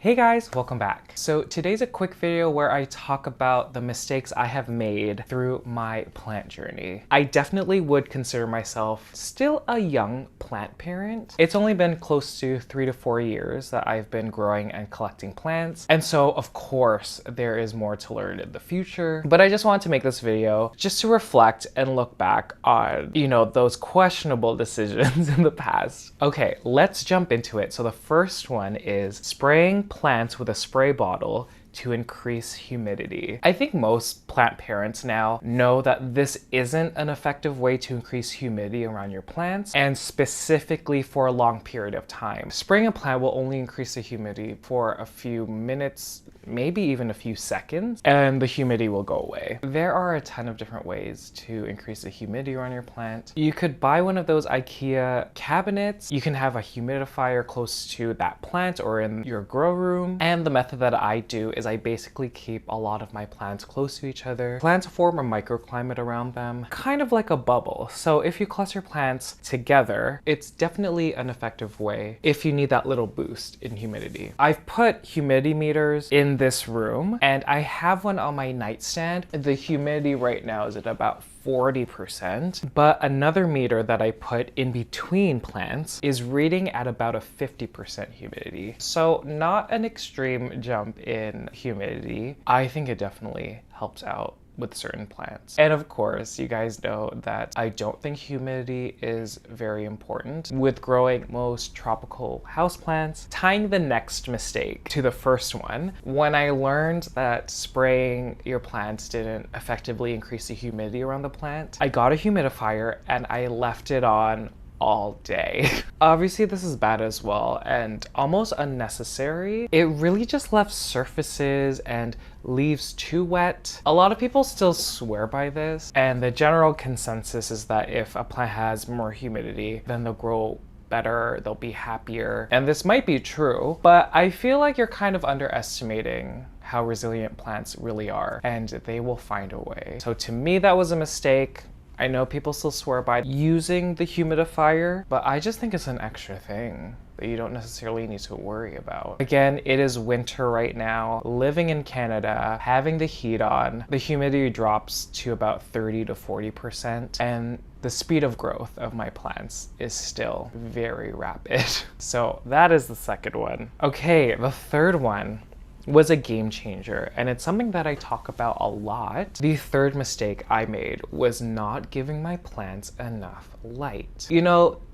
Hey guys, welcome back. So today's a quick video where I talk about the mistakes I have made through my plant journey. I definitely would consider myself still a young plant parent. It's only been close to 3 to 4 years that I've been growing and collecting plants. And so of course there is more to learn in the future, but I just wanted to make this video just to reflect and look back on, those questionable decisions in the past. Okay, let's jump into it. So the first one is spraying plants with a spray bottle to increase humidity. I think most plant parents now know that this isn't an effective way to increase humidity around your plants, and specifically for a long period of time. Spraying a plant will only increase the humidity for a few minutes, maybe even a few seconds, and the humidity will go away. There are a ton of different ways to increase the humidity around your plant. You could buy one of those IKEA cabinets. You can have a humidifier close to that plant or in your grow room. And the method that I do is I basically keep a lot of my plants close to each other. Plants form a microclimate around them, kind of like a bubble. So if you cluster plants together, it's definitely an effective way if you need that little boost in humidity. I've put humidity meters in this room and I have one on my nightstand. The humidity right now is at about 40%, but another meter that I put in between plants is reading at about a 50% humidity. So not an extreme jump in humidity. I think it definitely helps out with certain plants. And of course, you guys know that I don't think humidity is very important with growing most tropical houseplants. Tying the next mistake to the first one, when I learned that spraying your plants didn't effectively increase the humidity around the plant, I got a humidifier and I left it on all day. Obviously this is bad as well and almost unnecessary. It really just left surfaces and leaves too wet. A lot of people still swear by this, and the general consensus is that if a plant has more humidity, then they'll grow better, they'll be happier. And this might be true, but I feel like you're kind of underestimating how resilient plants really are, and they will find a way. So to me, that was a mistake. I know people still swear by using the humidifier, but I just think it's an extra thing that you don't necessarily need to worry about. Again, it is winter right now. Living in Canada, having the heat on, the humidity drops to about 30 to 40%, and the speed of growth of my plants is still very rapid. So that is the second one. Okay, the third one was a game changer, and it's something that I talk about a lot. The third mistake I made was not giving my plants enough light.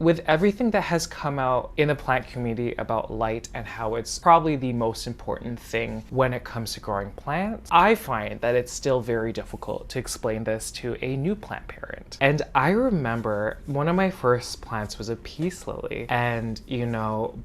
With everything that has come out in the plant community about light and how it's probably the most important thing when it comes to growing plants, I find that it's still very difficult to explain this to a new plant parent. And I remember one of my first plants was a peace lily, and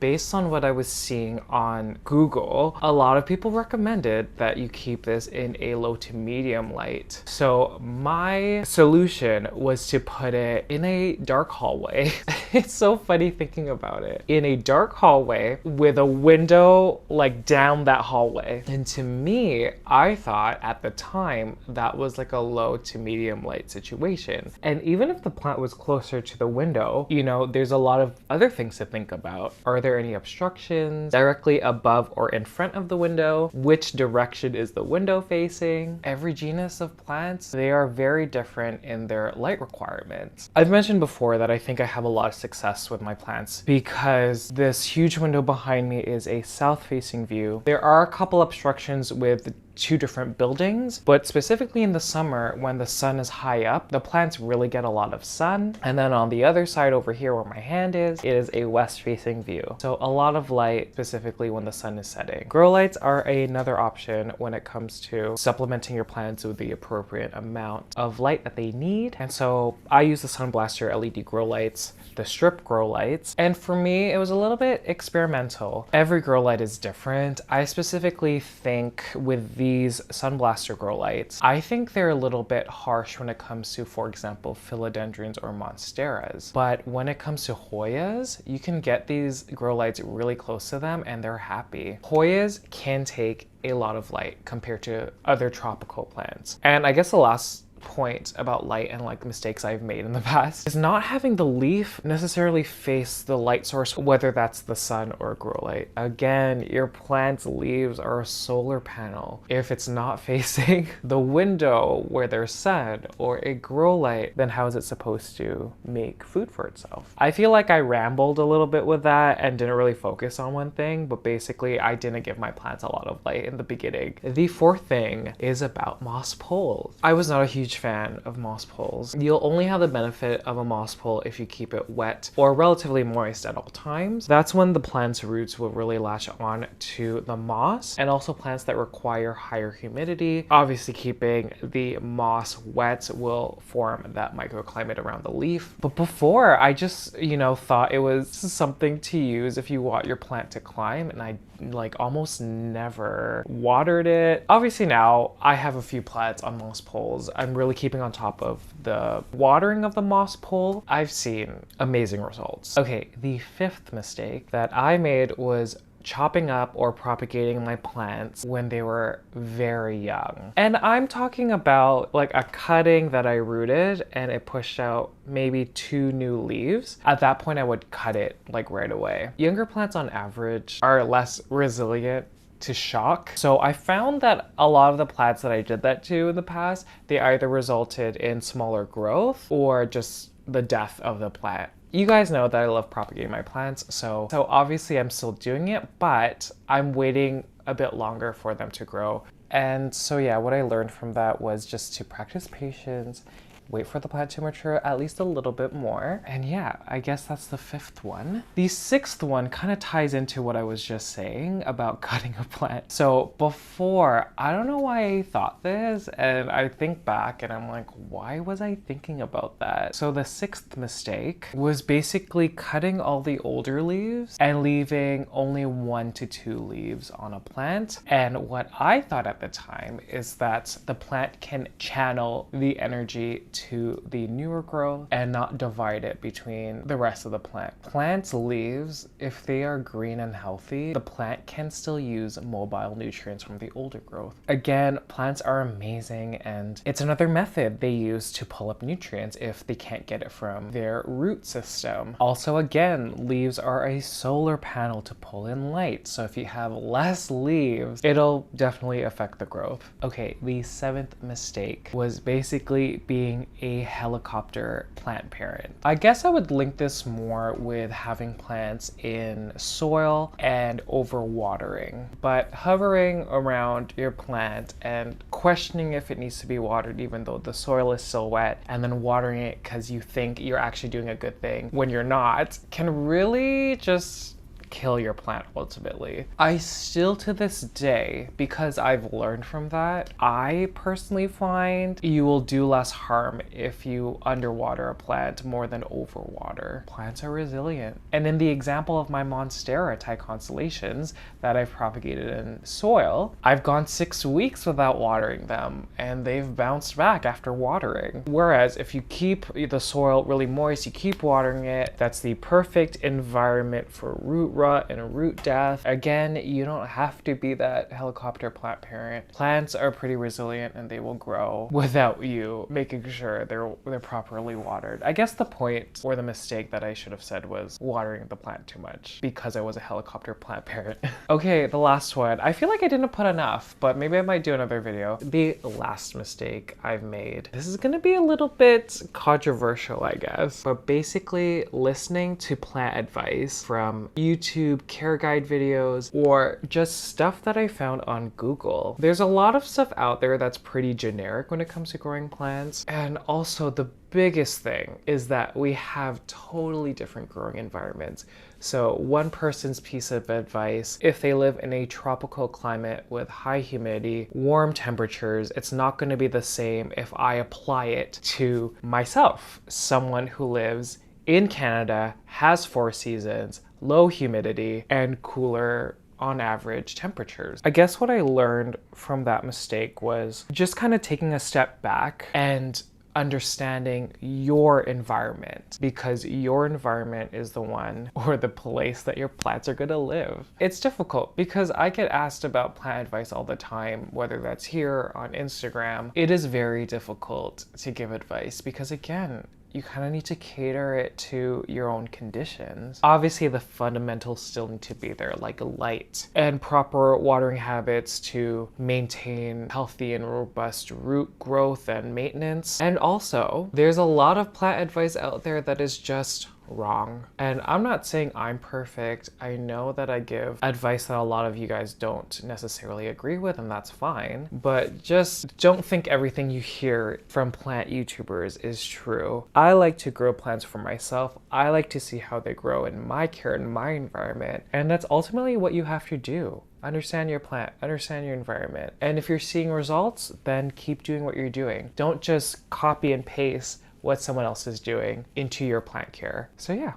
based on what I was seeing on Google, a lot of people recommended that you keep this in a low to medium light. So my solution was to put it in a dark hallway. It's so funny thinking about it. In a dark hallway with a window like down that hallway. And to me, I thought at the time that was like a low to medium light situation. And even if the plant was closer to the window, there's a lot of other things to think about. Are there any obstructions directly above or in front of the window? Which direction is the window facing? Every genus of plants, they are very different in their light requirements. I've mentioned before that I think I have a lot of success with my plants because this huge window behind me is a south-facing view. There are a couple obstructions with two different buildings, but specifically in the summer when the sun is high up, the plants really get a lot of sun. And then on the other side over here where my hand is, it is a west-facing view. So a lot of light, specifically when the sun is setting. Grow lights are another option when it comes to supplementing your plants with the appropriate amount of light that they need. And so I use the Sun Blaster LED grow lights, the strip grow lights. And for me, it was a little bit experimental. Every grow light is different. I specifically think with these Sun Blaster grow lights, I think they're a little bit harsh when it comes to, for example, philodendrons or monsteras. But when it comes to Hoyas, you can get these grow lights really close to them and they're happy. Hoyas can take a lot of light compared to other tropical plants. And I guess the last point about light and like mistakes I've made in the past is not having the leaf necessarily face the light source, whether that's the sun or grow light. Again, your plant's leaves are a solar panel. If it's not facing the window where there's sun or a grow light, then how is it supposed to make food for itself? I feel like I rambled a little bit with that and didn't really focus on one thing, but basically I didn't give my plants a lot of light in the beginning. The fourth thing is about moss poles. I was not a huge fan of moss poles. You'll only have the benefit of a moss pole if you keep it wet or relatively moist at all times. That's when the plant's roots will really latch on to the moss, and also plants that require higher humidity. Obviously, keeping the moss wet will form that microclimate around the leaf. But before, I just, thought it was something to use if you want your plant to climb, and I like almost never watered it. Obviously now I have a few plants on moss poles. I'm really keeping on top of the watering of the moss pole. I've seen amazing results. Okay, the fifth mistake that I made was chopping up or propagating my plants when they were very young. And I'm talking about like a cutting that I rooted and it pushed out maybe 2 new leaves. At that point, I would cut it like right away. Younger plants on average are less resilient to shock. So I found that a lot of the plants that I did that to in the past, they either resulted in smaller growth or just the death of the plant. You guys know that I love propagating my plants, so obviously I'm still doing it, but I'm waiting a bit longer for them to grow. And so yeah, what I learned from that was just to practice patience, wait for the plant to mature at least a little bit more. And yeah, I guess that's the fifth one. The sixth one kind of ties into what I was just saying about cutting a plant. So before, I don't know why I thought this, and I think back and I'm like, why was I thinking about that? So the sixth mistake was basically cutting all the older leaves and leaving only 1 to 2 leaves on a plant. And what I thought at the time is that the plant can channel the energy to the newer growth and not divide it between the rest of the plant. Plants' leaves, if they are green and healthy, the plant can still use mobile nutrients from the older growth. Again, plants are amazing, and it's another method they use to pull up nutrients if they can't get it from their root system. Also, again, leaves are a solar panel to pull in light, so if you have less leaves, it'll definitely affect the growth. Okay, the seventh mistake was basically being a helicopter plant parent. I guess I would link this more with having plants in soil and overwatering, but hovering around your plant and questioning if it needs to be watered even though the soil is still wet, and then watering it because you think you're actually doing a good thing when you're not, can really just kill your plant ultimately. I still to this day, because I've learned from that, I personally find you will do less harm if you underwater a plant more than overwater. Plants are resilient. And in the example of my Monstera Thai constellations that I've propagated in soil, I've gone 6 weeks without watering them and they've bounced back after watering. Whereas if you keep the soil really moist, you keep watering it, that's the perfect environment for root rot and root death. Again, you don't have to be that helicopter plant parent. Plants are pretty resilient and they will grow without you making sure they're properly watered. I guess the point or the mistake that I should have said was watering the plant too much because I was a helicopter plant parent. Okay, the last one. I feel like I didn't put enough, but maybe I might do another video. The last mistake I've made. This is gonna be a little bit controversial, I guess, but basically listening to plant advice from YouTube care guide videos or just stuff that I found on Google. There's a lot of stuff out there that's pretty generic when it comes to growing plants. And also the biggest thing is that we have totally different growing environments. So one person's piece of advice, if they live in a tropical climate with high humidity, warm temperatures, it's not going to be the same if I apply it to myself, someone who lives in Canada, has 4 seasons, low humidity, and cooler on average temperatures. I guess what I learned from that mistake was just kind of taking a step back and understanding your environment, because your environment is the one or the place that your plants are gonna live. It's difficult because I get asked about plant advice all the time, whether that's here on Instagram. It is very difficult to give advice because, again, you kind of need to cater it to your own conditions. Obviously, the fundamentals still need to be there, like light and proper watering habits to maintain healthy and robust root growth and maintenance. And also, there's a lot of plant advice out there that is just wrong. And I'm not saying I'm perfect. I know that I give advice that a lot of you guys don't necessarily agree with, and that's fine. But just don't think everything you hear from plant YouTubers is true. I like to grow plants for myself. I like to see how they grow in my care, in my environment. And that's ultimately what you have to do. Understand your plant, understand your environment. And if you're seeing results, then keep doing what you're doing. Don't just copy and paste what someone else is doing into your plant care. So yeah,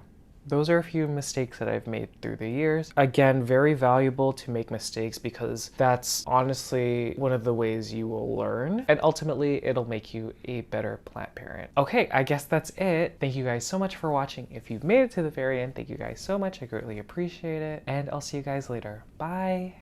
those are a few mistakes that I've made through the years. Again, very valuable to make mistakes because that's honestly one of the ways you will learn, and ultimately it'll make you a better plant parent. Okay, I guess that's it. Thank you guys so much for watching. If you've made it to the very end, thank you guys so much. I greatly appreciate it, and I'll see you guys later. Bye.